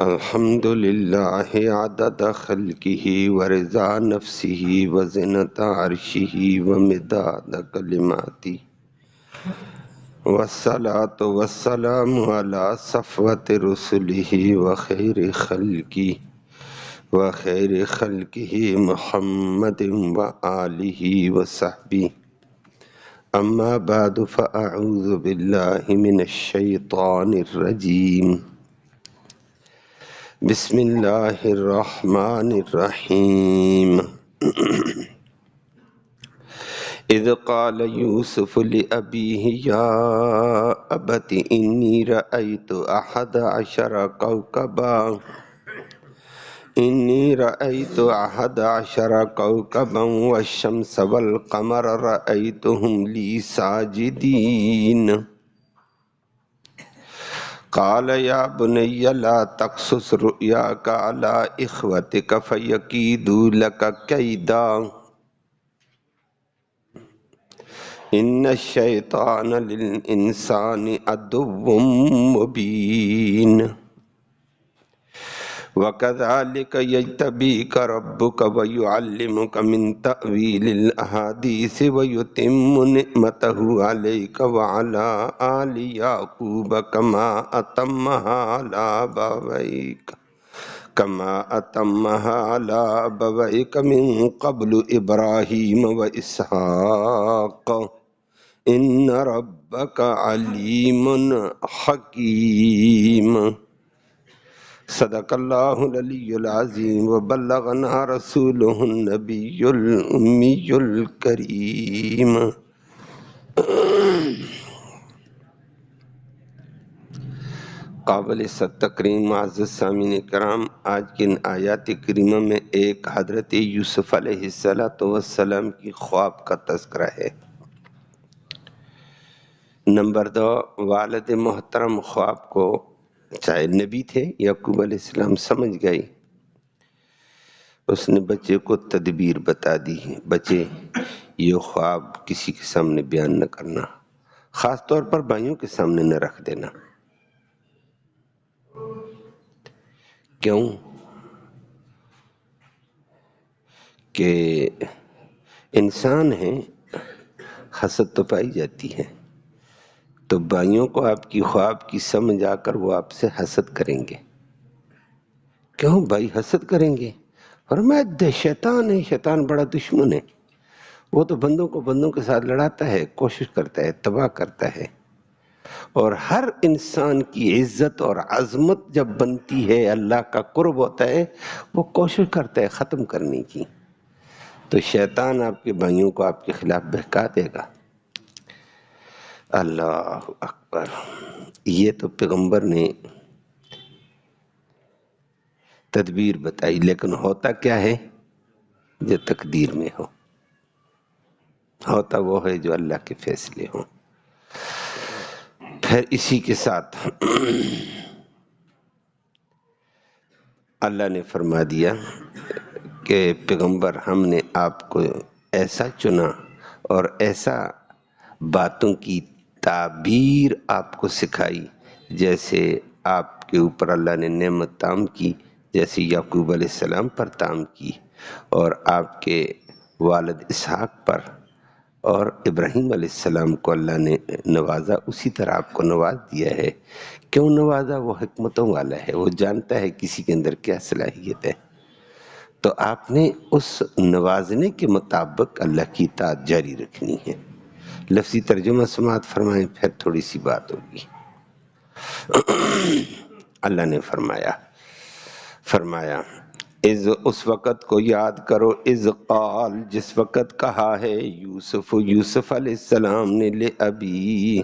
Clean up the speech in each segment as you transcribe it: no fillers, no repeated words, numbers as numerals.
الحمد للہ عدد خلقہ ورضا نفسہ وزنۃ عرشہ ومداد کلماتہ والصلاة والسلام علی صفوت رسلہ وخیر خلقہ محمد وآلہ وصحبہ اما بعد فاعوذ باللہ من الشیطان الرجیم بسم اللہ الرحمن الرحیم اذ قال یوسف لأبیہ یا ابت انی رأیت احد عشر کوكبا والشمس والقمر رأیتهم لی ساجدین قال یا بنی لا تقصص رؤیاک علی اخوتک فیکیدوا لک کیدا ان الشیطان للانسان عدو مبین وَكَذَلِكَ يَجْتَبِيكَ رَبُّكَ وَيُعَلِّمُكَ مِنْ تَأْوِيلِ الْأَحَادِيثِ وَيُتِمُّ نِعْمَتَهُ عَلَيْكَ وَعَلَى آلِ يَعْقُوبَ كَمَا أَتَمَّهَا عَلَى أَبَوَيْكَ مِنْ قَبْلُ إِبْرَاهِيمَ وَإِسْحَاقَ إِنَّ رَبَّكَ عَلِيمٌ حَكِيمٌ صدق اللہ العلی العظیم وبلغنا رسولہ النبی الامی الکریم۔ قابل تکریم معزز سامعین کرام، آج کی ان آیات کریمہ میں ایک حضرت یوسف علیہ السلام کی خواب کا تذکرہ ہے۔ نمبر 2، والد محترم خواب کو، چاہے نبی تھے، یعقوب علیہ السلام سمجھ گئے، اس نے بچے کو تدبیر بتا دی، بچے یہ خواب کسی کے سامنے بیان نہ کرنا، خاص طور پر بھائیوں کے سامنے نہ رکھ دینا۔ کیوں کہ انسان ہیں، حسد تو پائی جاتی ہے، تو بھائیوں کو آپ کی خواب کی سمجھ آ کر وہ آپ سے حسد کریں گے۔ کیوں بھائی حسد کریں گے؟ فرمایا شیطان ہے، شیطان بڑا دشمن ہے، وہ تو بندوں کو بندوں کے ساتھ لڑاتا ہے، کوشش کرتا ہے، تباہ کرتا ہے، اور ہر انسان کی عزت اور عظمت جب بنتی ہے، اللہ کا قرب ہوتا ہے، وہ کوشش کرتا ہے ختم کرنے کی۔ تو شیطان آپ کے بھائیوں کو آپ کے خلاف بہکا دے گا۔ اللہ اکبر! یہ تو پیغمبر نے تدبیر بتائی، لیکن ہوتا کیا ہے؟ جو تقدیر میں ہو، ہوتا وہ ہے جو اللہ کے فیصلے ہوں۔ پھر اسی کے ساتھ اللہ نے فرما دیا کہ پیغمبر ہم نے آپ کو ایسا چنا اور ایسا باتوں کی تعبیر آپ کو سکھائی جیسے آپ کے اوپر اللہ نے نعمت تام کی، جیسے یعقوب علیہ السلام پر تام کی، اور آپ کے والد اسحاق پر اور ابراہیم علیہ السلام کو اللہ نے نوازا، اسی طرح آپ کو نواز دیا ہے۔ کیوں نوازا؟ وہ حکمتوں والا ہے، وہ جانتا ہے کسی کے اندر کیا صلاحیت ہے۔ تو آپ نے اس نوازنے کے مطابق اللہ کی اطاعت جاری رکھنی ہے۔ لفظی ترجمہ سماعت فرمائیں، پھر تھوڑی سی بات ہوگی۔ اللہ نے فرمایا اس وقت کو یاد کرو، اذ قال، جس وقت کہا ہے یوسف علیہ السلام نے لأبی،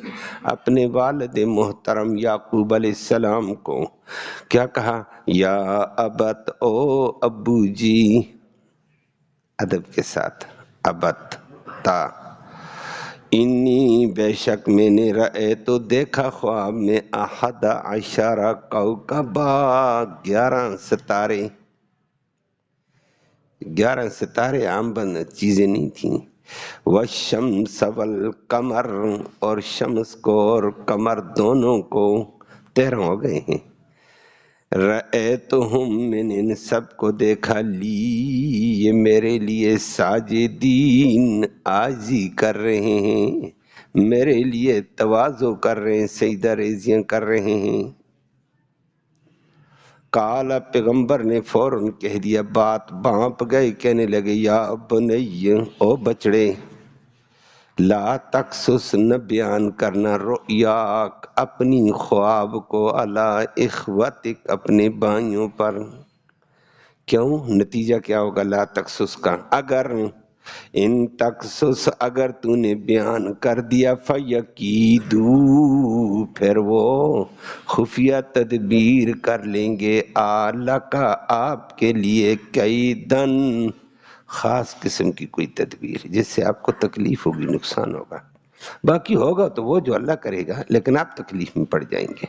اپنے والد محترم یعقوب علیہ السلام کو، کیا کہا؟ یا ابت، او ابو جی، ادب کے ساتھ، ابت تا، انی، بے شک میں نے رأے تو دیکھا خواب میں، احد عشر کوکبا، 11 ستارے۔ 11 ستارے عام بند چیزیں نہیں تھیں۔ والشمس والقمر، اور شمس کو اور قمر دونوں کو، 13 ہو گئے ہیں۔ رأیتہم میں نے ان سب کو دیکھا لی یہ میرے لیے ساجدین عاجزی کر رہے ہیں، میرے لیے تواضع کر رہے ہیں، سجدہ ریزیاں کر رہے ہیں۔ کالا پیغمبر نے فوراً کہہ دیا، بات بانپ گئے، کہنے لگے یا بنی او بچڑے، لا تقصص نہ بیان کرنا رؤیاک اپنی خواب کو علی اخوتک اپنے بھائیوں پر۔ کیوں؟ نتیجہ کیا ہوگا لا تقصص کا؟ اگر ان تقصص اگر تو نے بیان کر دیا فیکیدو پھر وہ خفیہ تدبیر کر لیں گے آلکا آپ کے لیے کیدن خاص قسم کی کوئی تدبیر جس سے آپ کو تکلیف ہوگی، نقصان ہوگا۔ باقی ہوگا تو وہ جو اللہ کرے گا، لیکن آپ تکلیف میں پڑ جائیں گے۔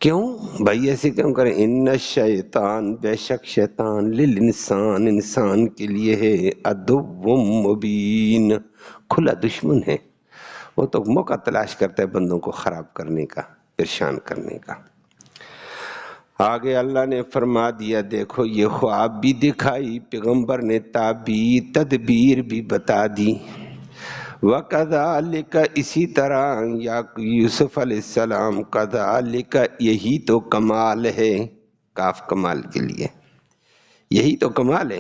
کیوں بھائی ایسے کیوں کریں؟ ان الشیطان بے شک شیطان للانسان انسان کے لیے ہے عدو مبین کھلا دشمن ہے، وہ تو موقع تلاش کرتا ہے بندوں کو خراب کرنے کا، پریشان کرنے کا۔ آگے اللہ نے فرما دیا دیکھو یہ خواب بھی دکھائی، پیغمبر نے تعبیر تدبیر بھی بتا دی۔ وَكَذَلِكَ اسی طرح یا یوسف علیہ السلام کذالک یہی تو کمال ہے، کاف کمال کے لیے، یہی تو کمال ہے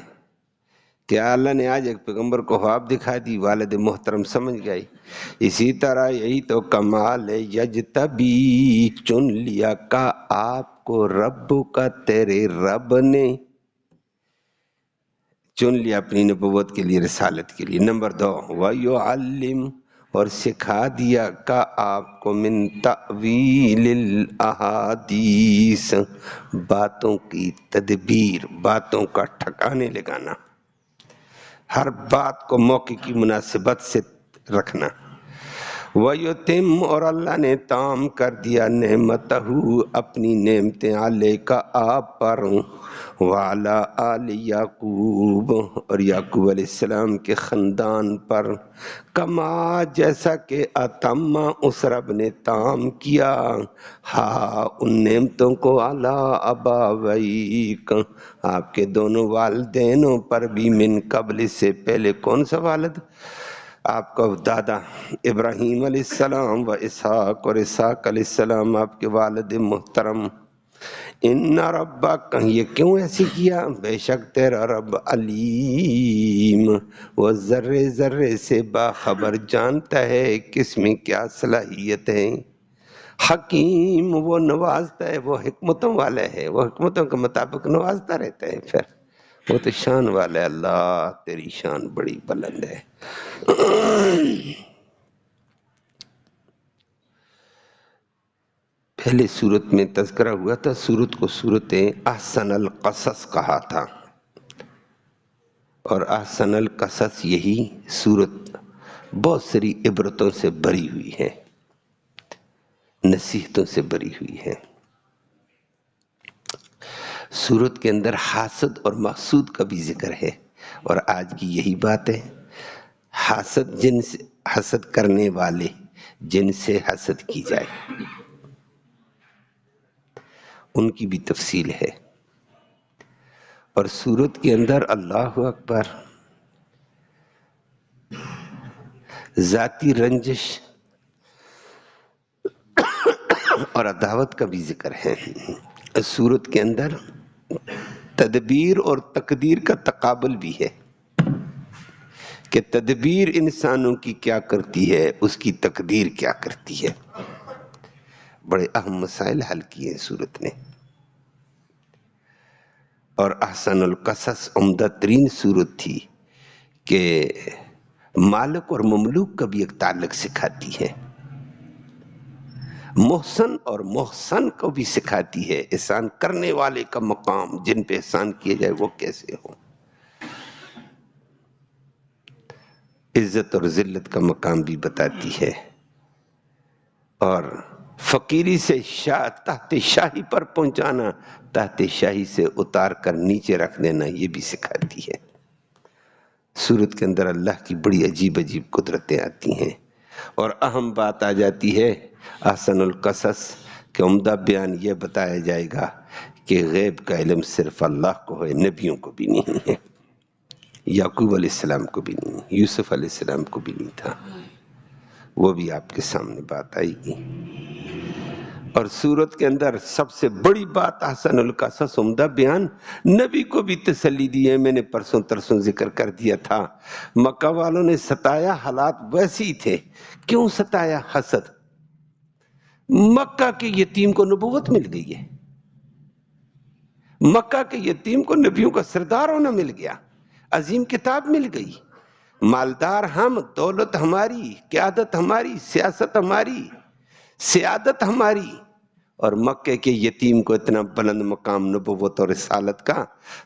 کہ اللہ نے آج ایک پیغمبر کو خواب دکھا دی، والد محترم سمجھ گئی۔ اسی طرح یہی تو کمال ہے، یجتبی چن لیا کا آپ کو رب کا تیرے رب نے چن لیا اپنی نبوت کے لیے، رسالت کے لیے۔ نمبر 2 وَيُعَلِّمُ اور سکھا دیا کا آپ کو من تأویل الاحادیث باتوں کی تدبیر، باتوں کا ٹھکانے لگانا، ہر بات کو موقع کی مناسبت سے رکھنا۔ وَيُتِمُّ اور اللہ نے تام کر دیا نعمتہ اپنی نعمتیں علیک آپ پر، وعلی آل یعقوب اور یعقوب علیہ السلام کے خاندان پر، کما جیسا کہ اتم اس رب نے تام کیا ہاں ان نعمتوں کو علی ابویک آپ کے دونوں والدینوں پر بھی، من قبل سے پہلے۔ کون سا والد؟ آپ کا دادا ابراہیم علیہ السلام و اسحاق، اور اسحاق علیہ السلام آپ کے والد محترم۔ ان ربک یہ کیوں ایسی کیا؟ بے شک تیرا رب علیم وہ ذرے ذرے سے باخبر، جانتا ہے کس میں کیا صلاحیت ہے، حکیم وہ نوازتا ہے، وہ حکمتوں والا ہے، وہ حکمتوں کے مطابق نوازتا رہتا ہے۔ پھر وہ تو شان والا ہے، اللہ تیری شان بڑی بلند ہے۔ پہلے سورت میں تذکرہ ہوا تھا، سورت کو سورت احسن القصص کہا تھا، اور احسن القصص یہی سورت بہت ساری عبرتوں سے بھری ہوئی ہے، نصیحتوں سے بھری ہوئی ہے۔ سورت کے اندر حاسد اور محسود کا بھی ذکر ہے، اور آج کی یہی بات ہے، حاسد جن سے حسد کرنے والے جن سے حسد کی جائے ان کی بھی تفصیل ہے۔ اور سورت کے اندر اللہ اکبر ذاتی رنجش اور عداوت کا بھی ذکر ہے۔ سورت کے اندر تدبیر اور تقدیر کا تقابل بھی ہے کہ تدبیر انسانوں کی کیا کرتی ہے، اس کی تقدیر کیا کرتی ہے۔ بڑے اہم مسائل حل کیے ہیں سورت نے۔ اور احسن القصص عمدہ ترین سورت تھی کہ مالک اور مملوک کا بھی ایک تعلق سکھاتی ہے، محسن اور محسن کو بھی سکھاتی ہے، احسان کرنے والے کا مقام، جن پہ احسان کیے جائے وہ کیسے ہو، عزت اور ذلت کا مقام بھی بتاتی ہے، اور فقیری سے تحت شاہی پر پہنچانا، تحت شاہی سے اتار کر نیچے رکھ دینا، یہ بھی سکھاتی ہے۔ سورت کے اندر اللہ کی بڑی عجیب عجیب قدرتیں آتی ہیں، اور اہم بات آ جاتی ہے احسن القصص کہ عمدہ بیان یہ بتایا جائے گا کہ غیب کا علم صرف اللہ کو ہے، نبیوں کو بھی نہیں ہے، یعقوب علیہ السلام کو بھی نہیں، یوسف علیہ السلام کو بھی نہیں تھا، وہ بھی آپ کے سامنے بات آئے گی۔ اور سورت کے اندر سب سے بڑی بات احسن القصص، عمدہ بیان، نبی کو بھی تسلی دی ہے۔ میں نے پرسوں ترسوں ذکر کر دیا تھا، مکہ والوں نے ستایا، حالات ویسے ہی تھے۔ کیوں ستایا؟ حسد۔ مکہ کے یتیم کو نبوت مل گئی ہے، مکہ کے یتیم کو نبیوں کا سردار ہونا مل گیا، عظیم کتاب مل گئی، مالدار ہم، دولت ہماری، قیادت ہماری، سیاست ہماری، سیادت ہماری، اور مکے کے یتیم کو اتنا بلند مقام نبوت اور رسالت کا،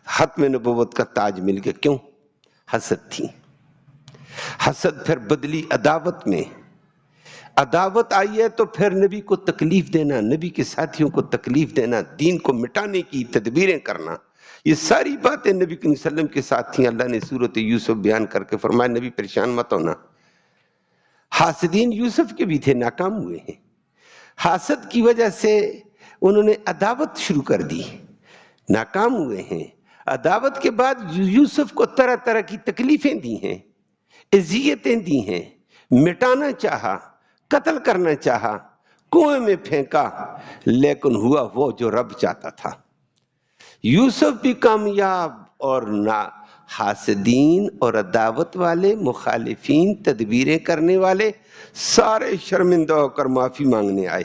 ختم نبوت کا تاج مل گیا۔ کیوں؟ حسد تھی۔ حسد پھر بدلی عداوت میں، عداوت آئی ہے تو پھر نبی کو تکلیف دینا، نبی کے ساتھیوں کو تکلیف دینا، دین کو مٹانے کی تدبیریں کرنا، یہ ساری باتیں نبی صلی اللہ علیہ وسلم کے ساتھ تھیں۔ اللہ نے سورۃ یوسف بیان کر کے فرمایا نبی پریشان مت ہونا۔ حاسدین یوسف کے بھی تھے، ناکام ہوئے ہیں، حاسد کی وجہ سے انہوں نے عداوت شروع کر دی، ناکام ہوئے ہیں۔ عداوت کے بعد یوسف کو طرح طرح کی تکلیفیں دی ہیں، اذیتیں دی ہیں، مٹانا چاہا، قتل کرنا چاہا، کنویں میں پھینکا، لیکن ہوا وہ جو رب چاہتا تھا۔ یوسف بھی کامیاب، اور نہ حاسدین اور عداوت والے، مخالفین، تدبیریں کرنے والے سارے شرمندہ ہو کر معافی مانگنے آئے۔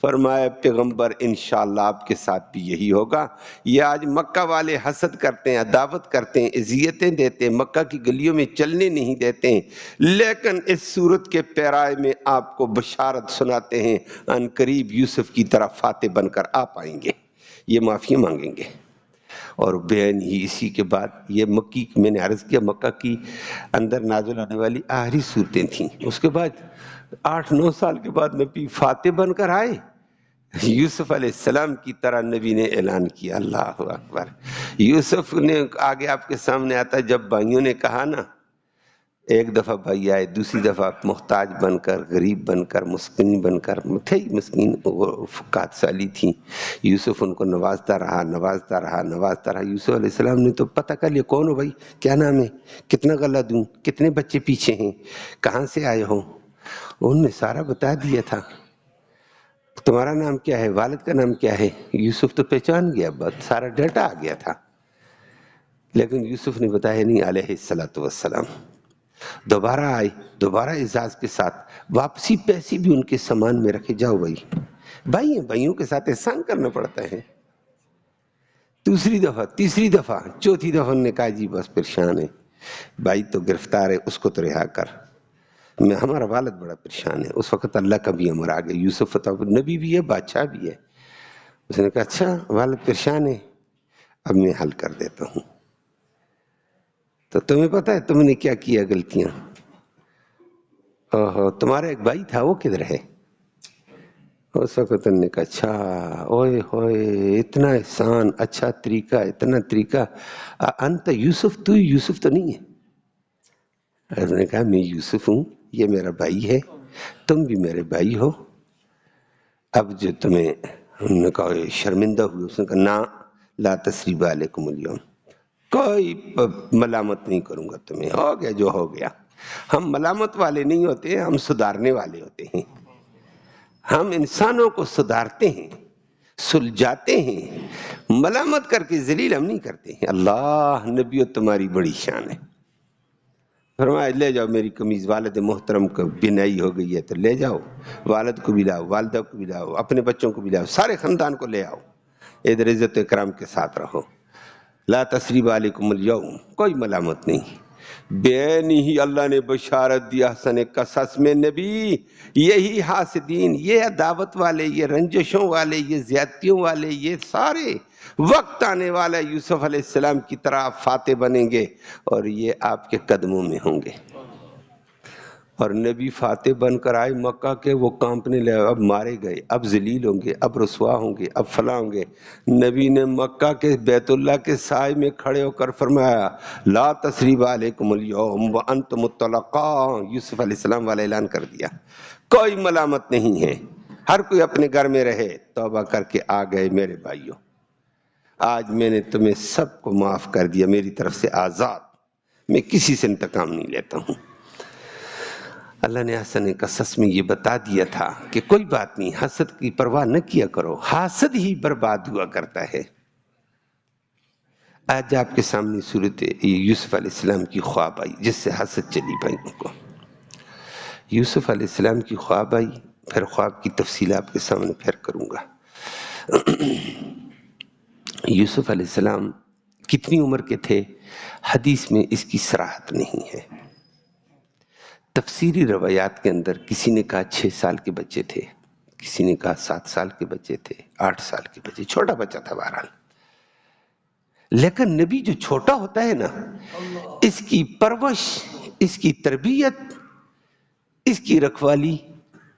فرمایا پیغمبر انشاءاللہ آپ کے ساتھ بھی یہی ہوگا۔ یہ آج مکہ والے حسد کرتے ہیں، عداوت کرتے ہیں، اذیتیں دیتے ہیں، مکہ کی گلیوں میں چلنے نہیں دیتے ہیں، لیکن اس صورت کے پیرائے میں آپ کو بشارت سناتے ہیں ان قریب یوسف کی طرح فاتح بن کر آپ آئیں گے، یہ معافی مانگیں گے۔ اور بین ہی اسی کے بعد یہ مکی، میں نے عرض کیا مکہ کی اندر نازل ہونے والی آخری صورتیں تھیں۔ اس کے بعد 8-9 سال کے بعد نبی فاتح بن کر آئے، یوسف علیہ السلام کی طرح نبی نے اعلان کیا۔ اللہ اکبر۔ یوسف نے آگے آپ کے سامنے آتا ہے، جب بھائیوں نے کہا نا، ایک دفعہ بھائی آئے، دوسری دفعہ محتاج بن کر، غریب بن کر، مسکین بن کر، تھے مسکین، فقات سالی تھی، یوسف ان کو نوازتا رہا، نوازتا رہا، نوازتا رہا۔ یوسف علیہ السلام نے تو پتہ کر لیا، کون ہو بھائی، کیا نام ہے، کتنا غلہ دوں، کتنے بچے پیچھے ہیں، کہاں سے آئے ہو، انہوں نے سارا بتا دیا تھا۔ تمہارا نام کیا ہے، والد کا نام کیا ہے، یوسف تو پہچان گیا، بات سارا ڈیٹا آ گیا تھا، لیکن یوسف نے بتایا نہیں علیہ السلام۔ دوبارہ آئے، دوبارہ اعزاز کے ساتھ، واپسی پیسے بھی ان کے سامان میں رکھے، جاؤ بھائی، بھائی ہیں، بھائیوں کے ساتھ احسان کرنا پڑتا ہے۔ دوسری دفعہ، تیسری دفعہ، چوتھی دفعہ انہوں نے کہا جی بس پریشان ہے، بھائی تو گرفتار ہے، اس کو تو رہا کر، ہمارا والد بڑا پریشان ہے۔ اس وقت اللہ کا بھی امر آ گیا، یوسف فتح نبی بھی ہے، بادشاہ بھی ہے۔ اس نے کہا اچھا والد پریشان ہے، اب میں حل کر دیتا ہوں۔ تو تمہیں پتہ ہے تم نے کیا کیا غلطیاں؟ تمہارا ایک بھائی تھا، وہ کدھر ہے؟ اس وقت انہوں نے کہا اچھا، اوئے ہوئے، اتنا احسان، اچھا طریقہ، اتنا طریقہ، انت یوسف، تو یوسف تو نہیں ہے؟ اس نے کہا میں یوسف ہوں، یہ میرا بھائی ہے، تم بھی میرے بھائی ہو۔ اب جو تمہیں، انہوں نے کہا شرمندہ ہوئے، اس نے کہا نا لا تثریب علیکم اليوم، کوئی ملامت نہیں کروں گا تمہیں، ہو گیا جو ہو گیا۔ ہم ملامت والے نہیں ہوتے، ہم سدھارنے والے ہوتے ہیں، ہم انسانوں کو سدھارتے ہیں، سلجھاتے ہیں، ملامت کر کے ذلیل ہم نہیں کرتے ہیں۔ اللہ نبیو تمہاری بڑی شان ہے، فرمایا لے جاؤ میری قمیض، والد محترم کو بینائی ہو گئی ہے تو لے جاؤ، والد کو بھی لاؤ، والدہ کو بھی لاؤ، اپنے بچوں کو بھی لاؤ، سارے خاندان کو لے آؤ، ادھر عزت و اکرام کے ساتھ رہو۔ لا تثریب علیکم اليوم، کوئی ملامت نہیں۔ بین ہی اللہ نے بشارت دی احسن قصص میں، نبی یہی حاسدین، یہ عداوت والے، یہ رنجشوں والے، یہ زیادتیوں والے، یہ سارے وقت آنے والا یوسف علیہ السلام کی طرح فاتح بنیں گے، اور یہ آپ کے قدموں میں ہوں گے۔ اور نبی فاتح بن کر آئے مکہ کے، وہ کانپنے لگے، اب مارے گئے، اب ذلیل ہوں گے، اب رسوا ہوں گے، اب فلاں ہوں گے۔ نبی نے مکہ کے بیت اللہ کے سائے میں کھڑے ہو کر فرمایا لا تثریب علیکم اليوم وانتم الطلقاء، یوسف علیہ السلام والا اعلان کر دیا، کوئی ملامت نہیں ہے، ہر کوئی اپنے گھر میں رہے. توبہ کر کے آ گئے میرے بھائیوں. آج میں نے تمہیں سب کو معاف کر دیا، میری طرف سے آزاد. میں کسی سے انتقام نہیں لیتا ہوں. اللہ نے حسن قصص میں یہ بتا دیا تھا کہ کوئی بات نہیں، حسد کی پرواہ نہ کیا کرو، حاسد ہی برباد ہوا کرتا ہے. آج آپ کے سامنے صورت یوسف علیہ السلام کی خواب آئی جس سے حسد چلی بھائیوں کو. یوسف علیہ السلام کی خواب آئی، پھر خواب کی تفصیل آپ کے سامنے پھر کروں گا. یوسف علیہ السلام کتنی عمر کے تھے حدیث میں اس کی صراحت نہیں ہے. تفسیری روایات کے اندر کسی نے کہا 6 سال کے بچے تھے، کسی نے کہا 7 سال کے بچے تھے، 8 سال کے بچے، چھوٹا بچہ تھا بہرحال. لیکن نبی جو چھوٹا ہوتا ہے نا، اس کی پرورش، اس کی تربیت، اس کی رکھوالی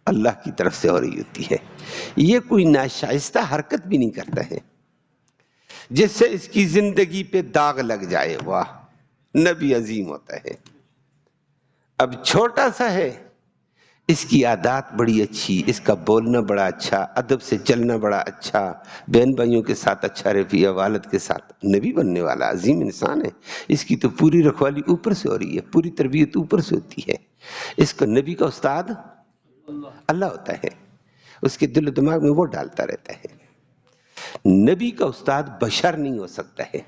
اللہ کی طرف سے ہو رہی ہوتی ہے. یہ کوئی ناشائستہ حرکت بھی نہیں کرتا ہے جس سے اس کی زندگی پہ داغ لگ جائے. واہ، نبی عظیم ہوتا ہے. اب چھوٹا سا ہے، اس کی عادات بڑی اچھی، اس کا بولنا بڑا اچھا، ادب سے چلنا بڑا اچھا، بہن بھائیوں کے ساتھ اچھا رویہ، والد کے ساتھ. نبی بننے والا عظیم انسان ہے. اس کی تو پوری رکھوالی اوپر سے ہو رہی ہے، پوری تربیت اوپر سے ہوتی ہے. اس کا نبی کا استاد اللہ ہوتا ہے، اس کے دل و دماغ میں وہ ڈالتا رہتا ہے. نبی کا استاد بشر نہیں ہو سکتا ہے.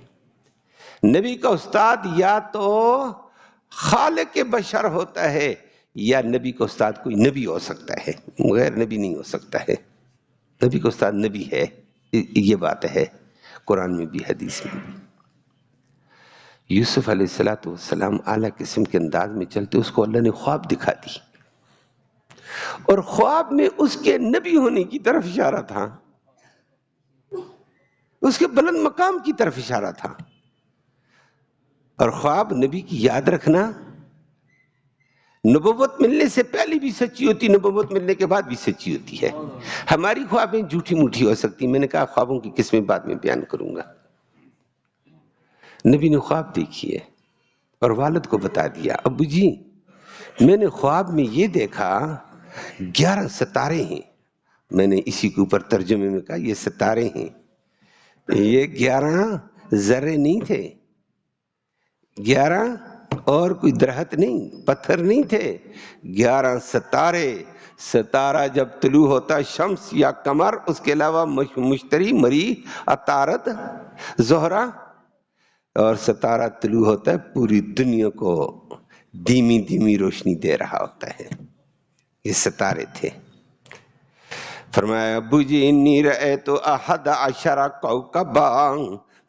نبی کا استاد یا تو خالق بشر ہوتا ہے یا نبی کا استاد کوئی نبی ہو سکتا ہے، غیر نبی نہیں ہو سکتا ہے. نبی کا استاد نبی ہے، یہ بات ہے قرآن میں بھی حدیث میں بھی. یوسف علیہ السلام اعلیٰ قسم کے انداز میں چلتے، اس کو اللہ نے خواب دکھا دی اور خواب میں اس کے نبی ہونے کی طرف اشارہ تھا، اس کے بلند مقام کی طرف اشارہ تھا. اور خواب نبی کی یاد رکھنا نبوت ملنے سے پہلے بھی سچی ہوتی، نبوت ملنے کے بعد بھی سچی ہوتی ہے. ہماری خوابیں جھوٹی موٹی ہو سکتی. میں نے کہا خوابوں کی قسمیں بعد میں بیان کروں گا. نبی نے خواب دیکھی ہے اور والد کو بتا دیا، ابو جی میں نے خواب میں یہ دیکھا 11 ستارے ہیں. میں نے اسی کے اوپر ترجمے میں کہا یہ ستارے ہیں، یہ 11 ذرے نہیں تھے، 11 اور کوئی درخت نہیں، پتھر نہیں تھے، 11 ستارے. ستارہ جب طلوع ہوتا شمس یا قمر، اس کے علاوہ مشتری، مریخ، عطارد، زہرہ، اور ستارہ طلوع ہوتا ہے پوری دنیا کو دھیمی دھیمی روشنی دے رہا ہوتا ہے. یہ ستارے تھے. فرمایا ابو جی انی رأیت 11 کوکبا،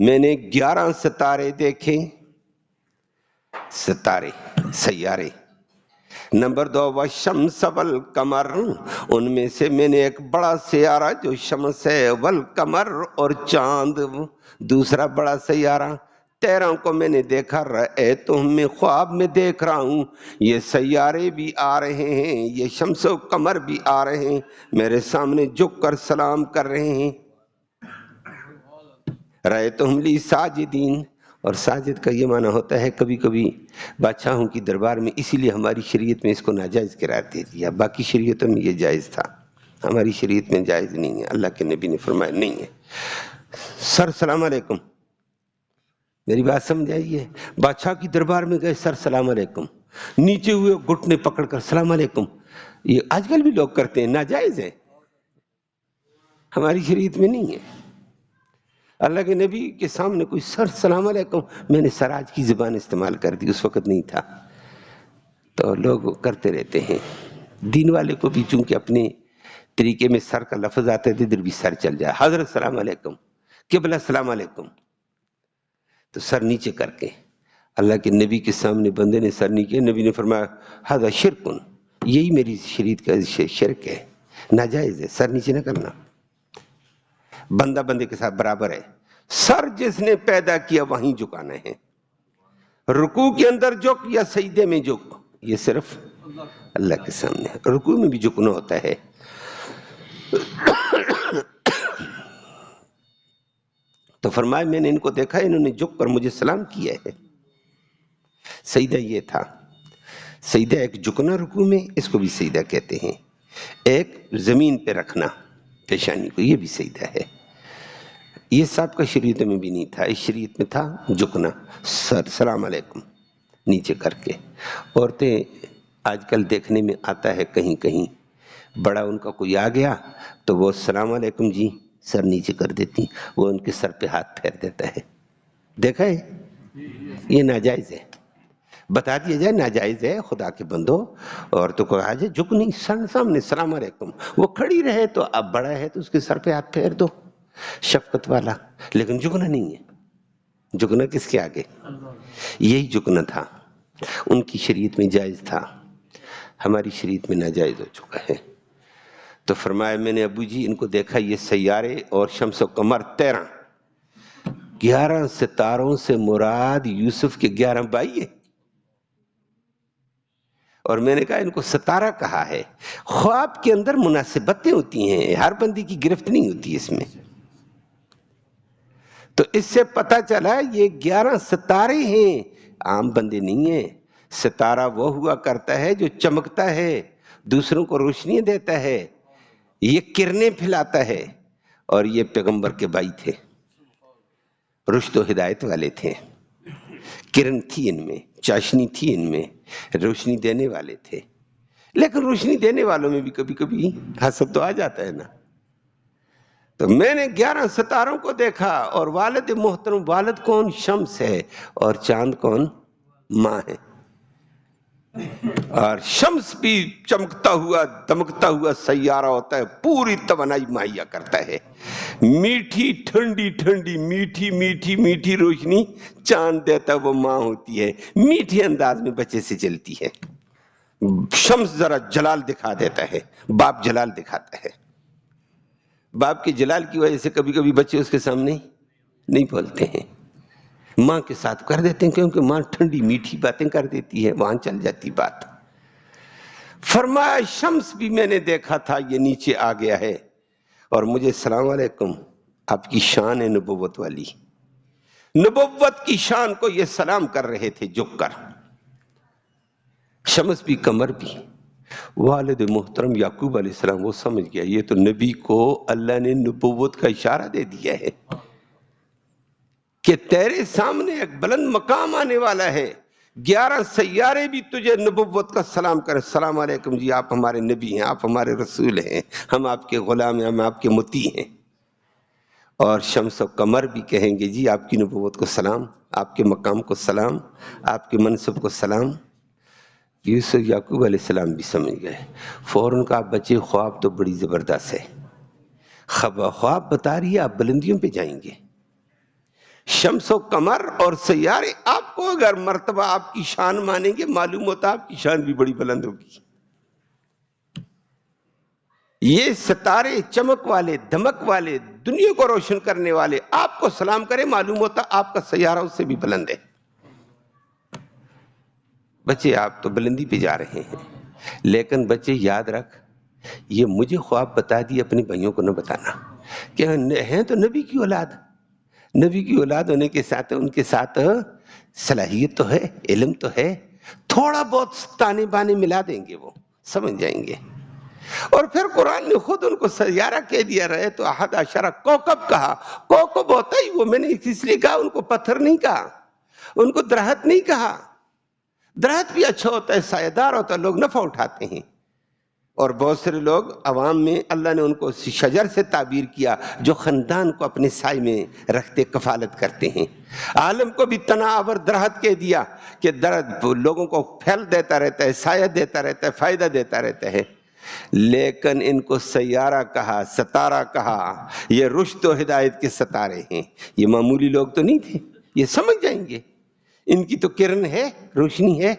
میں نے 11 ستارے دیکھے. ستارے، سیارے. نمبر 2 والشمس والقمر، ان میں سے میں نے ایک بڑا سیارہ جو شمس ہے، والقمر اور چاند دوسرا بڑا سیارہ. 13 کو میں نے دیکھا. رأیتہم، میں خواب میں دیکھ رہا ہوں یہ سیارے بھی آ رہے ہیں، یہ شمس و قمر بھی آ رہے ہیں، میرے سامنے جھک کر سلام کر رہے ہیں. رأیتہم لی ساجدین، اور ساجد کا یہ معنی ہوتا ہے کبھی کبھی بادشاہوں کی دربار میں، اسی لیے ہماری شریعت میں اس کو ناجائز قرار دے دیا. باقی شریعتوں میں یہ جائز تھا، ہماری شریعت میں جائز نہیں ہے. اللہ کے نبی نے فرمایا نہیں ہے. سر سلام علیکم، میری بات سمجھ آئیے. بادشاہ کی دربار میں گئے، سر سلام علیکم، نیچے ہوئے گھٹنے پکڑ کر سلام علیکم. یہ آج کل بھی لوگ کرتے ہیں، ناجائز ہے، ہماری شریعت میں نہیں ہے. اللہ کے نبی کے سامنے کوئی سر سلام علیکم، میں نے سر آج کی زبان استعمال کر دی، اس وقت نہیں تھا. تو لوگ کرتے رہتے ہیں. دین والے کو بھی چونکہ اپنے طریقے میں سر کا لفظ آتا ہے، ادھر بھی سر چل جائے. حضرت سلام علیکم، قبلہ سلام علیکم، تو سر نیچے کر کے. اللہ کے نبی کے سامنے بندے نے سر نیچے، نبی نے فرمایا ھذا شرکن، یہی میری شریعت کا شرک ہے، ناجائز ہے، سر نیچے نہ کرنا. بندہ بندے کے ساتھ برابر ہے. سر جس نے پیدا کیا وہیں جھکانا ہے. رکوع کے اندر جھک یا سجدے میں جھک، یہ صرف اللہ کے سامنے ہے. رکوع میں بھی جھکنا ہوتا ہے. تو فرمایا میں نے ان کو دیکھا، انہوں نے جھک کر مجھے سلام کیا ہے. سجدہ یہ تھا. سجدہ ایک جھکنا رکوع میں، اس کو بھی سجدہ کہتے ہیں. ایک زمین پہ رکھنا پیشانی کو، یہ بھی سجدہ ہے. یہ سب کا شریعت میں بھی نہیں تھا. اس شریعت میں تھا جھکنا، سر سلام علیکم نیچے کر کے. عورتیں آج کل دیکھنے میں آتا ہے کہیں کہیں، بڑا ان کا کوئی آ گیا تو وہ السلام علیکم جی سر نیچے کر دیتی، وہ ان کے سر پہ ہاتھ پھیر دیتا ہے. دیکھا ہے؟ یہ ناجائز ہے. بتا دیا جائے ناجائز ہے. خدا کے بندو، عورتوں کو آج جھک نہیں، سامنے السلام علیکم. وہ کھڑی رہے تو اب بڑا ہے تو اس کے سر پہ ہاتھ پھیر دو، شفقت والا. لیکن جھکنا نہیں ہے. جھکنا کس کے آگے؟ یہی جھکنا تھا. ان کی شریعت میں جائز تھا، ہماری شریعت میں ناجائز ہو چکا ہے. تو فرمایا میں نے ابو جی ان کو دیکھا، یہ سیارے اور شمس و قمر 11 ستاروں سے مراد یوسف کے 11 بھائی ہیں. اور میں نے کہا ان کو ستارہ کہا ہے. خواب کے اندر مناسبتیں ہوتی ہیں، ہر بندی کی گرفت نہیں ہوتی اس میں. تو اس سے پتہ چلا یہ 11 ستارے ہیں، عام بندے نہیں ہیں. ستارہ وہ ہوا کرتا ہے جو چمکتا ہے، دوسروں کو روشنی دیتا ہے، یہ کرنیں پھیلاتا ہے. اور یہ پیغمبر کے بھائی تھے، رشد و ہدایت والے تھے. کرن تھی ان میں، چاشنی تھی ان میں، روشنی دینے والے تھے. لیکن روشنی دینے والوں میں بھی کبھی کبھی حسد تو آ جاتا ہے نا. تو میں نے 11 ستاروں کو دیکھا. اور والد محترم، والد کون؟ شمس ہے. اور چاند کون؟ ماں ہے. اور شمس بھی چمکتا ہوا دمکتا ہوا سیارہ ہوتا ہے، پوری توانائی مہیا کرتا ہے. میٹھی ٹھنڈی ٹھنڈی میٹھی میٹھی میٹھی روشنی چاند دیتا ہے، وہ ماں ہوتی ہے. میٹھے انداز میں بچے سے چلتی ہے. شمس ذرا جلال دکھا دیتا ہے، باپ جلال دکھاتا ہے. باپ کے جلال کی وجہ سے کبھی کبھی بچے اس کے سامنے نہیں بولتے ہیں، ماں کے ساتھ کر دیتے ہیں، کیونکہ ماں ٹھنڈی میٹھی باتیں کر دیتی ہے، وہاں چل جاتی بات. فرمایا شمس بھی میں نے دیکھا تھا، یہ نیچے آ گیا ہے. اور مجھے السلام علیکم، آپ کی شان ہے نبوت والی، نبوت کی شان کو یہ سلام کر رہے تھے جھک کر. شمس بھی قمر بھی. والد محترم یعقوب علیہ السلام وہ سمجھ گیا یہ تو نبی کو اللہ نے نبوت کا اشارہ دے دیا ہے کہ تیرے سامنے ایک بلند مقام آنے والا ہے. 11 سیارے بھی تجھے نبوت کا سلام کریں، السلام علیکم جی آپ ہمارے نبی ہیں، آپ ہمارے رسول ہیں، ہم آپ کے غلام ہیں، ہم آپ کے مطیع ہیں. اور شمس و قمر بھی کہیں گے جی آپ کی نبوت کو سلام، آپ کے مقام کو سلام، آپ کے منصب کو سلام. یوسف یعقوب علیہ السلام بھی سمجھ گئے. فوراً کہا بچے خواب تو بڑی زبردست ہے، خواب بتا رہی ہے آپ بلندیوں پہ جائیں گے. شمس و قمر اور سیارے آپ کو اگر مرتبہ آپ کی شان مانیں گے، معلوم ہوتا آپ کی شان بھی بڑی بلند ہوگی. یہ ستارے چمک والے دمک والے دنیا کو روشن کرنے والے آپ کو سلام کرے، معلوم ہوتا آپ کا سیارہ اس سے بھی بلند ہے. بچے آپ تو بلندی پہ جا رہے ہیں، لیکن بچے یاد رکھ یہ مجھے خواب بتا دی، اپنے بھائیوں کو نہ بتانا. کہ ہیں تو نبی کی اولاد، نبی کی اولاد ہونے کے ساتھ ان کے ساتھ صلاحیت تو ہے، علم تو ہے، تھوڑا بہت تانے بانے ملا دیں گے، وہ سمجھ جائیں گے. اور پھر قرآن نے خود ان کو سیارہ کہہ دیا رہے تو 11 کوکب کہا. کوکب ہوتا ہی وہ، میں نے اس لیے کہا ان کو پتھر نہیں کہا، ان کو درخت نہیں کہا. درخت بھی اچھا ہوتا ہے، سایہ دار ہوتا ہے، لوگ نفع اٹھاتے ہیں. اور بہت سارے لوگ عوام میں اللہ نے ان کو شجر سے تعبیر کیا جو خاندان کو اپنے سائے میں رکھتے کفالت کرتے ہیں. عالم کو بھی تناور درخت کہہ دیا کہ درخت لوگوں کو پھل دیتا رہتا ہے، سایہ دیتا رہتا ہے، فائدہ دیتا رہتا ہے. لیکن ان کو سیارہ کہا، ستارہ کہا. یہ رشد و ہدایت کے ستارے ہیں، یہ معمولی لوگ تو نہیں تھے، یہ سمجھ جائیں گے، ان کی تو کرن ہے، روشنی ہے.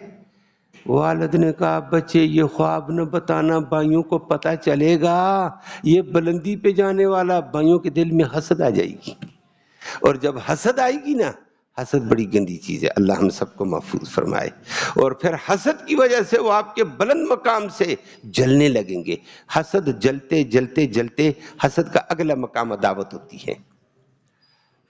والد نے کہا بچے یہ خواب نہ بتانا، بھائیوں کو پتہ چلے گا یہ بلندی پہ جانے والا، بھائیوں کے دل میں حسد آ جائے گی. اور جب حسد آئے گی نا، حسد بڑی گندی چیز ہے، اللہ ہم سب کو محفوظ فرمائے. اور پھر حسد کی وجہ سے وہ آپ کے بلند مقام سے جلنے لگیں گے. حسد جلتے جلتے جلتے حسد کا اگلا مقام عداوت ہوتی ہے.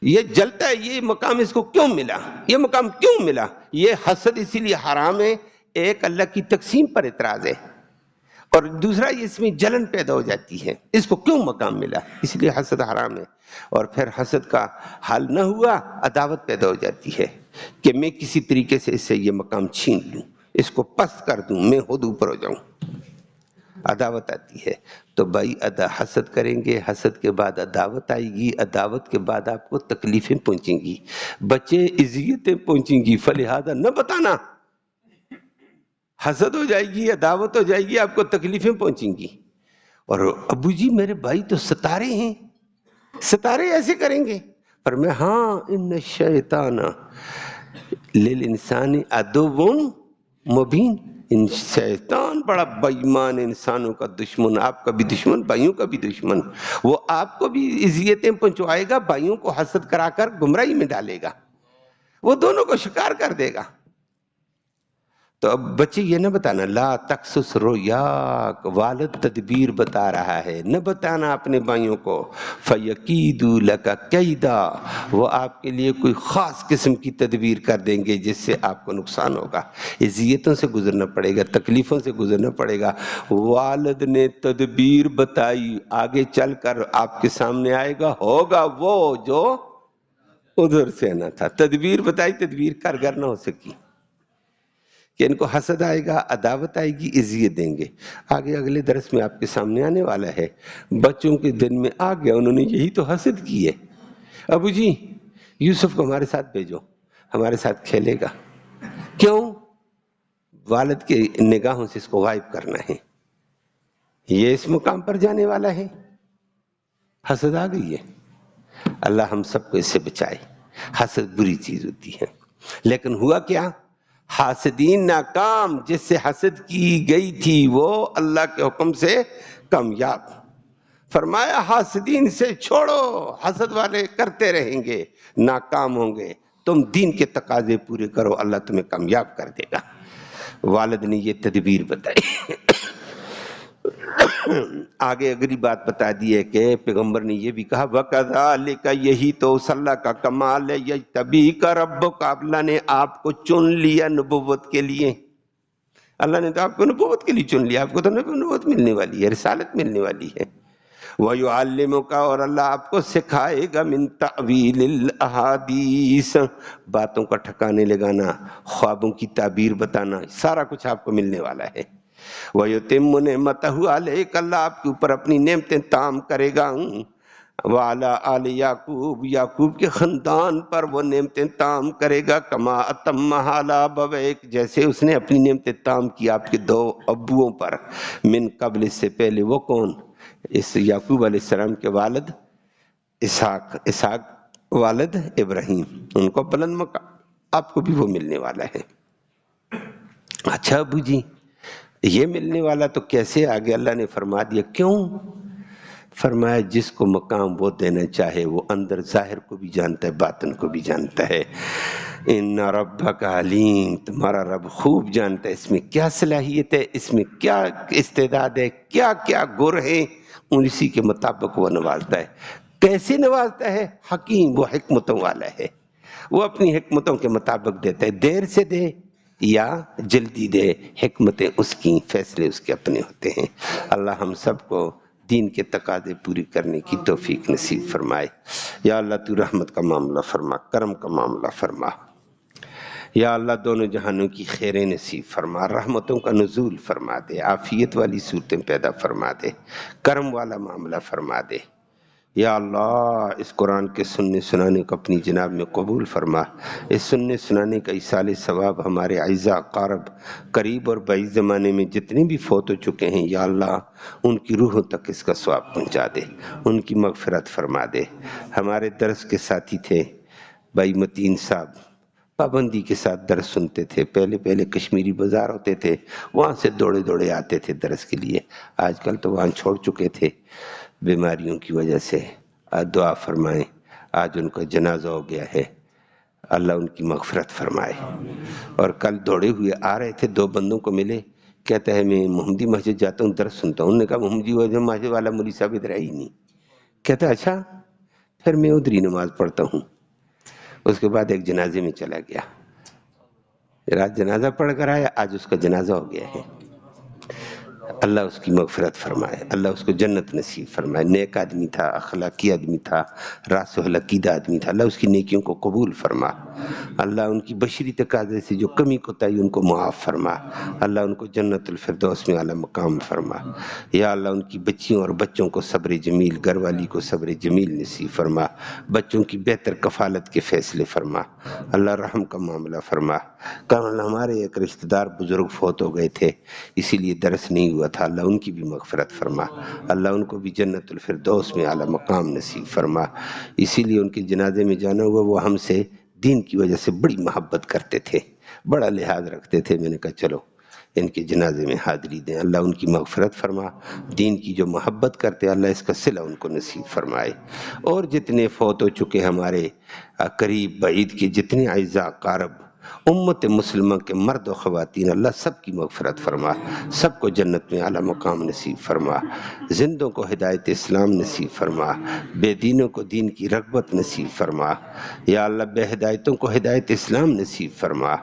یہ جلتا ہے، یہ مقام اس کو کیوں ملا، یہ مقام کیوں ملا. یہ حسد اسی لیے حرام ہے، ایک اللہ کی تقسیم پر اعتراض ہے، اور دوسرا یہ اس میں جلن پیدا ہو جاتی ہے، اس کو کیوں مقام ملا، اس لیے حسد حرام ہے۔ اور پھر حسد کا حل نہ ہوا، عداوت پیدا ہو جاتی ہے کہ میں کسی طریقے سے اس سے یہ مقام چھین لوں، اس کو پست کر دوں، میں خود اوپر ہو جاؤں، عداوت آتی ہے۔ تو بھائی حسد کریں گے، حسد کے بعد عداوت آئے گی، عداوت کے بعد آپ کو تکلیفیں پہنچیں گی، بچے اذیتیں پہنچیں گی، فلہذا نہ بتانا۔ حسد ہو جائے گی، عداوت ہو جائے گی، آپ کو تکلیفیں پہنچیں گی۔ اور ابو جی میرے بھائی تو ستارے ہیں، ستارے ایسے کریں گے؟ پر میں ہاں، ان الشیطان للانسان عدو مبین، ان شیطان بڑا بے ایمان انسانوں کا دشمن، آپ کا بھی دشمن، بھائیوں کا بھی دشمن، وہ آپ کو بھی اذیتیں پہنچوائے گا، بھائیوں کو حسد کرا کر گمراہی میں ڈالے گا، وہ دونوں کو شکار کر دے گا۔ تو اب بچے یہ نہ بتانا، لا تقصص رؤیاک، والد تدبیر بتا رہا ہے، نہ بتانا اپنے بھائیوں کو، فَيَكِيدُوا لَكَ كَيْدًا، وہ آپ کے لیے کوئی خاص قسم کی تدبیر کر دیں گے جس سے آپ کو نقصان ہوگا، اذیتوں سے گزرنا پڑے گا، تکلیفوں سے گزرنا پڑے گا۔ والد نے تدبیر بتائی، آگے چل کر آپ کے سامنے آئے گا، ہوگا وہ جو ادھر سے نہ تھا، تدبیر بتائی، تدبیر کارگر نہ ہو سکی، کہ ان کو حسد آئے گا، عداوت آئے گی، اذیت دیں گے۔ آگے اگلے درس میں آپ کے سامنے آنے والا ہے، بچوں کے دن میں آ گیا، انہوں نے یہی تو حسد کی ہے، ابو جی یوسف کو ہمارے ساتھ بھیجو، ہمارے ساتھ کھیلے گا، کیوں؟ والد کے نگاہوں سے اس کو غائب کرنا ہے، یہ اس مقام پر جانے والا ہے، حسد آ گئی ہے۔ اللہ ہم سب کو اس سے بچائے، حسد بری چیز ہوتی ہے، لیکن ہوا کیا؟ حاسدین ناکام، جس سے حسد کی گئی تھی وہ اللہ کے حکم سے کامیاب۔ فرمایا حاسدین سے چھوڑو، حسد والے کرتے رہیں گے، ناکام ہوں گے، تم دین کے تقاضے پورے کرو، اللہ تمہیں کامیاب کر دے گا۔ والد نے یہ تدبیر بتائی۔ آگے اگلی بات بتا دی ہے کہ پیغمبر نے یہ بھی کہا وَكَذَلِكَ، یہی تو اس اللہ کا کمال ہے، يَجْتَبِيكَ رَبُّكَ، اللہ نے آپ کو چن لیا نبوت کے لیے، اللہ نے تو آپ کو نبوت کے لیے چن لیا، آپ کو تو نبوت ملنے والی ہے، رسالت ملنے والی ہے۔ وَيُعَلِّمُكَ، اور اللہ آپ کو سکھائے گا، مِن تَأْوِيلِ الْأَحَادِيث، باتوں کا ٹھکانے لگانا، خوابوں کی تعبیر بتانا، سارا کچھ آپ کو ملنے والا ہے۔ وَيُتِمُّ نِعْمَتَهُ عَلَيْكَ، اللہ آپ کے اوپر اپنی نعمتیں تام کرے گا، وَعَلَىٰ آلِ یعقوب، یعقوب کے خاندان پر وہ نعمتیں تام کرے گا، کما اتمھا علی ابویک، جیسے اس نے اپنی نعمتیں تام کی آپ کے دو ابوؤں پر، من قبل، اس سے پہلے، وہ کون؟ اس یعقوب علیہ السلام کے والد اسحاق، اسحاق والد ابراہیم، ان کو بلند مقام، آپ کو بھی وہ ملنے والا ہے۔ اچھا ابو جی یہ ملنے والا تو کیسے؟ آگے اللہ نے فرما دیا، کیوں؟ فرمایا جس کو مقام وہ دینا چاہے، وہ اندر ظاہر کو بھی جانتا ہے، باطن کو بھی جانتا ہے۔ ان ربک علیم، تمہارا رب خوب جانتا ہے اس میں کیا صلاحیت ہے، اس میں کیا استعداد ہے، کیا کیا گر ہے، ان اسی کے مطابق وہ نوازتا ہے۔ کیسے نوازتا ہے؟ حکیم، وہ حکمتوں والا ہے، وہ اپنی حکمتوں کے مطابق دیتا ہے، دیر سے دے یا جلدی دے، حکمتیں اس کی، فیصلے اس کے اپنے ہوتے ہیں۔ اللہ ہم سب کو دین کے تقاضے پوری کرنے کی توفیق نصیب فرمائے۔ یا اللہ تو رحمت کا معاملہ فرما، کرم کا معاملہ فرما، یا اللہ دونوں جہانوں کی خیریں نصیب فرما، رحمتوں کا نزول فرما دے، عافیت والی صورتیں پیدا فرما دے، کرم والا معاملہ فرما دے۔ یا اللہ اس قرآن کے سننے سنانے کو اپنی جناب میں قبول فرما، اس سننے سنانے کا ایصال ثواب ہمارے اعزاء اقارب قریب اور بعید زمانے میں جتنے بھی فوت ہو چکے ہیں، یا اللہ ان کی روحوں تک اس کا ثواب پہنچا دے، ان کی مغفرت فرما دے۔ ہمارے درس کے ساتھی تھے بھائی متین صاحب، پابندی کے ساتھ درس سنتے تھے، پہلے کشمیری بازار ہوتے تھے، وہاں سے دوڑے دوڑے آتے تھے درس کے لیے، آج کل تو وہاں چھوڑ چکے تھے بیماریوں کی وجہ سے، دعا فرمائیں، آج ان کا جنازہ ہو گیا ہے، اللہ ان کی مغفرت فرمائے۔ اور کل دوڑے ہوئے آ رہے تھے، دو بندوں کو ملے، کہتا ہے میں محمدی مسجد جاتا ہوں درس سنتا ہوں، انہوں نے کہا محمدی مسجد والا مولوی صاحب ادھر ہی نہیں، کہتا ہے اچھا، پھر میں ادھر ہی نماز پڑھتا ہوں۔ اس کے بعد ایک جنازے میں چلا گیا، رات جنازہ پڑھ کر آیا، آج اس کا جنازہ ہو گیا ہے۔ اللہ اس کی مغفرت فرمائے، اللہ اس کو جنت نصیب فرمائے۔ نیک آدمی تھا، اخلاقی آدمی تھا، راسخ العقیدہ آدمی تھا، اللہ اس کی نیکیوں کو قبول فرما۔ اللہ ان کی بشری تقاضے سے جو کمی کوتاہی ان کو معاف فرما، اللہ ان کو جنت الفردوس میں اعلیٰ مقام فرما۔ یا اللہ ان کی بچیوں اور بچوں کو صبر جمیل، گھر والی کو صبر جمیل نصیب فرما، بچوں کی بہتر کفالت کے فیصلے فرما، اللہ رحم کا معاملہ فرما۔ کل ہمارے ایک رشتہ دار بزرگ فوت ہو گئے تھے، اسی لیے درس نہیں ہوا تھا، اللہ ان کی بھی مغفرت فرما، اللہ ان کو بھی جنت الفردوس میں اعلیٰ مقام نصیب فرما۔ اسی لیے ان کے جنازے میں جانا ہوا، وہ ہم سے دین کی وجہ سے بڑی محبت کرتے تھے، بڑا لحاظ رکھتے تھے، میں نے کہا چلو ان کے جنازے میں حاضری دیں، اللہ ان کی مغفرت فرما۔ دین کی جو محبت کرتے اللہ اس کا صلہ ان کو نصیب فرمائے۔ اور جتنے فوت ہو چکے ہمارے قریب بعید کے جتنے اعزاء اقارب امت مسلمہ کے مرد و خواتین، اللہ سب کی مغفرت فرما، سب کو جنت میں اعلیٰ مقام نصیب فرما، زندوں کو ہدایت اسلام نصیب فرما، بے دینوں کو دین کی رغبت نصیب فرما، یا اللہ بے ہدایتوں کو ہدایت اسلام نصیب فرما،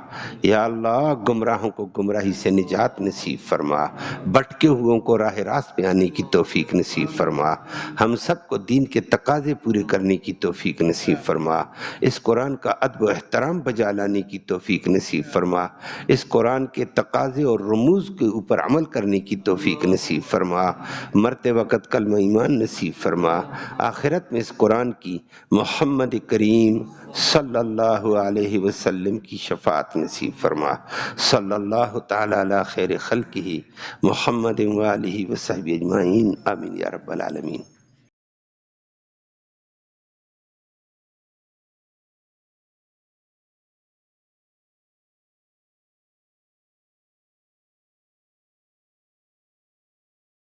یا اللہ گمراہوں کو گمراہی سے نجات نصیب فرما، بھٹکے ہوئوں کو راہ راست پہ آنے کی توفیق نصیب فرما، ہم سب کو دین کے تقاضے پورے کرنے کی توفیق نصیب فرما، اس قرآن کا ادب و احترام بجا لانے کی توفیق نصیب فرما، اس قرآن کے تقاضے اور رموز کے اوپر عمل کرنے کی توفیق نصیب فرما، مرتے وقت کلمہ ایمان نصیب فرما، آخرت میں اس قرآن کی محمد کریم صلی اللہ علیہ وسلم کی شفاعت نصیب فرما، صلی اللہ تعالی علی خیر خلقہ محمد و آلہ وصحبہ اجمعین، آمین یا رب العالمین۔